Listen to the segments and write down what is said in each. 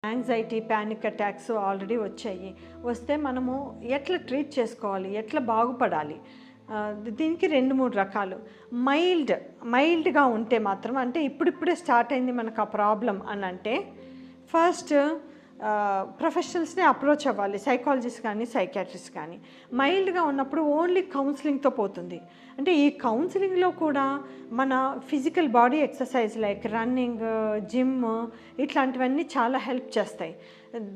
Anxiety, panic attacks already వచ్చాయి. వస్తే మనము ఎట్లా ట్రీట్ చేసుకోవాలి, ఎట్లా బాగుపడాలి? దీనికి 2-3 రకాలు. మైల్డ్గా ఉంటే మాత్రం, అంటే ఇప్పుడిప్పుడే స్టార్ట్ అయింది మనకు ఆ ప్రాబ్లం అని అంటే, ఫస్ట్ ప్రొఫెషనల్స్ని అప్రోచ్ అవ్వాలి, సైకాలజిస్ట్ కానీ సైకాట్రిస్ట్ కానీ. మైల్డ్గా ఉన్నప్పుడు ఓన్లీ కౌన్సిలింగ్తో పోతుంది. అంటే ఈ కౌన్సిలింగ్లో కూడా మన physical body exercise like running, gym ఇట్లాంటివన్నీ చాలా హెల్ప్ చేస్తాయి.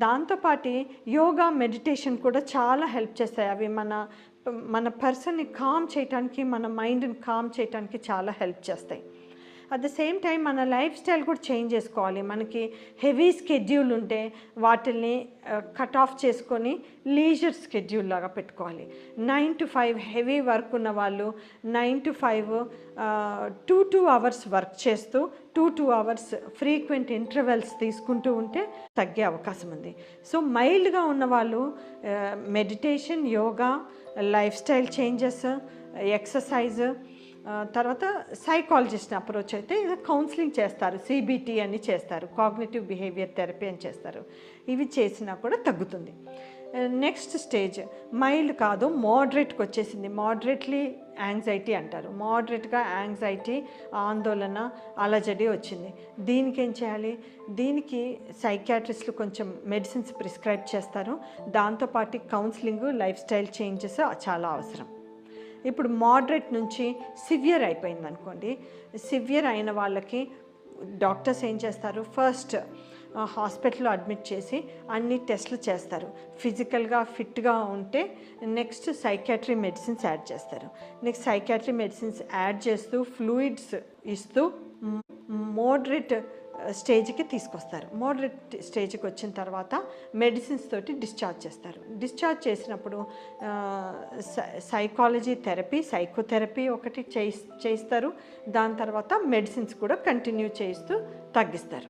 దాంతోపాటు యోగా, మెడిటేషన్ కూడా చాలా హెల్ప్ చేస్తాయి. అవి మన పర్సన్ని కామ్ చేయడానికి, మన మైండ్ని కామ్ చేయడానికి చాలా హెల్ప్ చేస్తాయి. అట్ ద సేమ్ టైం మన లైఫ్ స్టైల్ కూడా చేంజ్ చేసుకోవాలి. మనకి హెవీ స్కెడ్యూల్ ఉంటే వాటిల్ని కట్ ఆఫ్ చేసుకొని లీజర్ స్కెడ్యూల్ లాగా పెట్టుకోవాలి. 9 to 5 హెవీ వర్క్ ఉన్న వాళ్ళు 9 to 5 2 అవర్స్ వర్క్ చేస్తూ 2 అవర్స్ ఫ్రీక్వెంట్ ఇంటర్వెల్స్ తీసుకుంటూ ఉంటే తగ్గే అవకాశం ఉంది. సో మైల్డ్గా ఉన్నవాళ్ళు meditation, yoga, life style changes, exercise, తర్వాత సైకాలజిస్ట్ని అప్రోచ్ అయితే కౌన్సిలింగ్ చేస్తారు, CBT అని చేస్తారు, కాగ్నిటివ్ బిహేవియర్ థెరపీ అని చేస్తారు. ఇవి చేసినా కూడా తగ్గుతుంది. నెక్స్ట్ స్టేజ్ మైల్డ్ కాదు, మోడరేట్కి వచ్చేసింది. మోడరేట్లీ యాంగ్జైటీ అంటారు. మోడరేట్గా యాంగ్జైటీ, ఆందోళన, అలజడి వచ్చింది. దీనికి ఏం చేయాలి? దీనికి సైకాట్రిస్టులు కొంచెం మెడిసిన్స్ ప్రిస్క్రైబ్ చేస్తారు. దాంతోపాటు కౌన్సిలింగ్, లైఫ్ స్టైల్ చేంజెస్ చాలా అవసరం. ఇప్పుడు మోడరేట్ నుంచి సివియర్ అయిపోయింది అనుకోండి. సివియర్ అయిన వాళ్ళకి డాక్టర్స్ ఏం చేస్తారు? ఫస్ట్ హాస్పిటల్లో అడ్మిట్ చేసి అన్ని టెస్టులు చేస్తారు. ఫిజికల్గా ఫిట్గా ఉంటే నెక్స్ట్ సైకాట్రీ మెడిసిన్స్ యాడ్ చేస్తారు. నెక్స్ట్ సైకాట్రీ మెడిసిన్స్ యాడ్ చేస్తూ ఫ్లూయిడ్స్ ఇస్తూ మోడరేట్ స్టేజ్కి తీసుకొస్తారు. మోడరేట్ స్టేజ్కి వచ్చిన తర్వాత మెడిసిన్స్ తోటి డిశ్చార్జ్ చేస్తారు. డిశ్చార్జ్ చేసినప్పుడు సైకాలజీ థెరపీ, సైకోథెరపీ ఒకటి చేయిస్తారు. దాని తర్వాత మెడిసిన్స్ కూడా కంటిన్యూ చేయిస్తూ తగ్గిస్తారు.